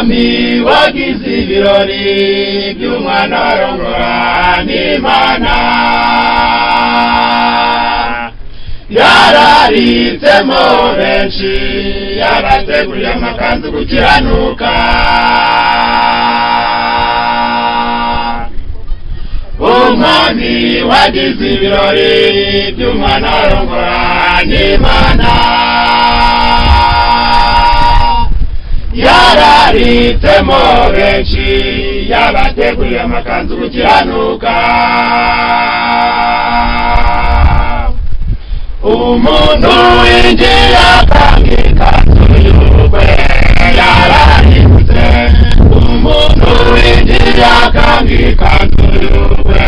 umwami wagize ibirori by'umwana arongora n'Imana yararitsemo benshi yabateguriye amakanzu gukiranuka umwami wagize ibirori by'umwana arongora n'Imana yararitsemo benshi yabateguriye amakanzu gukiranuka umuntu winjira kandi ikanzu y'ubukwe yarahindutse umuntu winjira kandi ikanzu y'ubukwe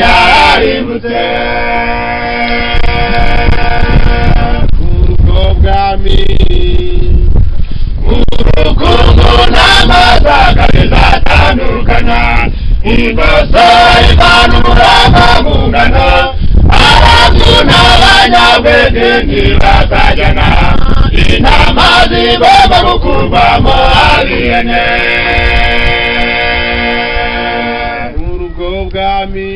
yarahindutse ubwo bwami urukundo n'amasaka bizatandukana ikosa ivana umurava mu ngano abantu n'abanyabwenge ntibazajyana intama zigomba gukurwamo ab'ihene urubwo bwami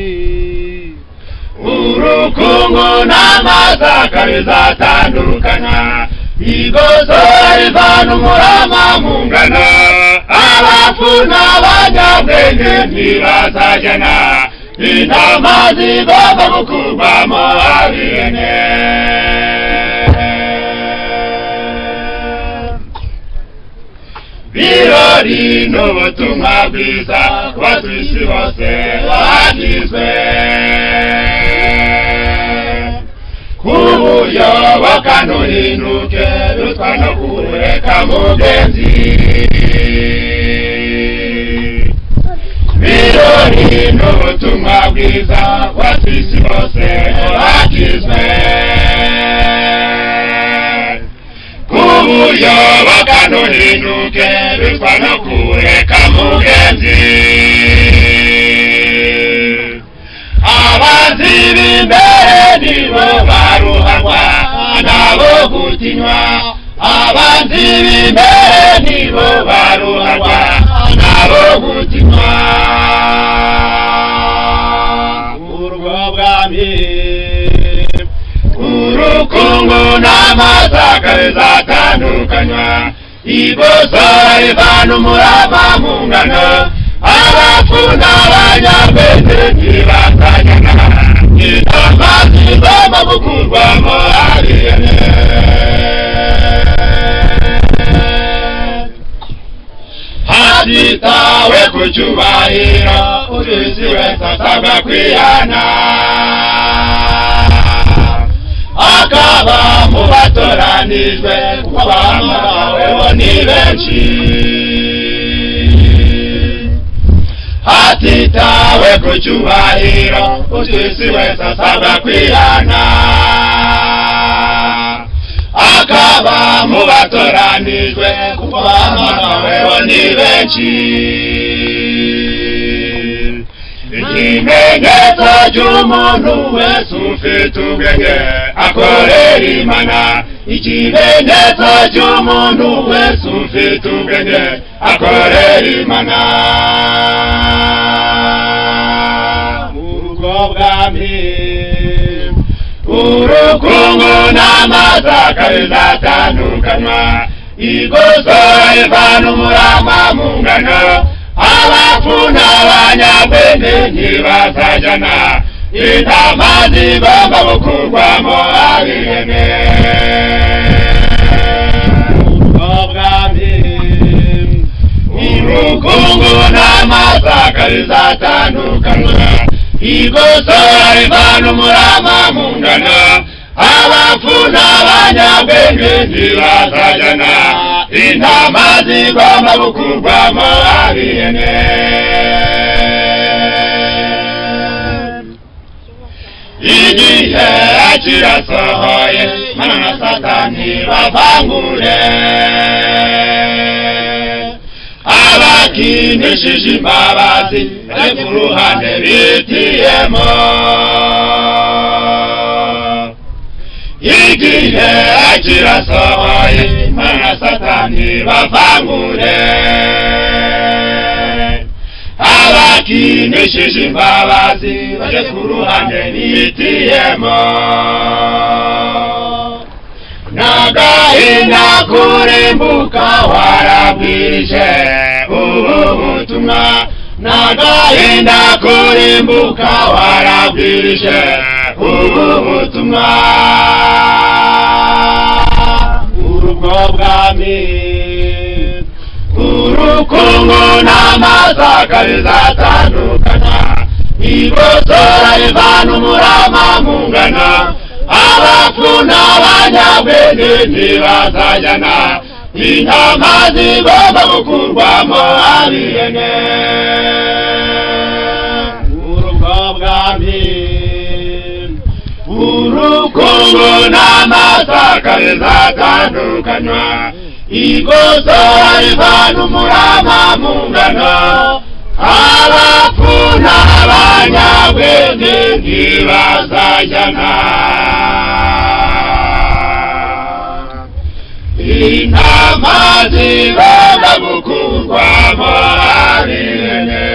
urukungu n'amasaka bizatandukana igoso rivana umurama mu ngano abapfu n'abanyabwenge ntibazajyana intama zigomba gukurwamo ab'ihene birori n'ubutumwa bwiza batwisi bose bagizwe kubuyoboka ntuhinduke rutwa no kureka mugenzi birori n'ubutumwa bwiza batwisi bose bagizwe kubuyoboka ntuhinduke rutwa no kureka mugenzi abanzi b'imbere nibo baruhanwa nabo gutinywa abanzi b'imbere nibo baruhanwa nabo gutinywa urwo bwami urukungu n'amasaka bizatandukanywa igoso rivana umurava mu ngano abapfu n'abanyabwenge ntibazajyana intama zigomba gukurwamo ab'ihene hatitawe ku cyubahiro uw'isi wese asabwa kwihana akaba mu batoranijwe kuko bahamagaweho ni benshi hatitawe ku cyubahiro uw'isi wese asabwa kwihana akaba mu batoranijwe kuko bahamagaweho ni benshi ikimenyetso cy'umuntu wese ufite ubwenge akorera Imana ikimenyetso cy'umuntu wese ufite ubwenge akorera Imana urwo bwami urukungu n'amasaka bizatandukanywa igoso rivana umurama mu ngano abapfu n'abanyabwenge ntibazajyana intama zigomba gukurwamo ab'ihene urwo bwami urukungu n'amasaka bizatandukanywa igoso rivana umurama mu ngano abapfu n'abanyabwenge ntibazajyana intama zigomba gukurwamo ab'ihene igihe kirasohoye mana na satani bavangure abakinishije imbabazi ariko uruhande bitiyemo igihe kirasohoye mana na satani bavangure bakinishije imbabazi baje ku ruhande bitiyemo n'agahinda kurimbuka warabwirije ubu butumwa n'agahinda kurimbuka warabwirije ubu butumwa urubwo bwami urukungu n'amasaka bizatandukana igosora rivana umurama mungana abapfu n'abanyabwenge ntibazajyana intama zigomba gukurwamo abihene urubwo bwami urukungu n'amasaka bizatandukanywa igosora rivana umurama mungano abapfu n'abanyabwenge ntibazajyana intama zigomba gukurwamo abihene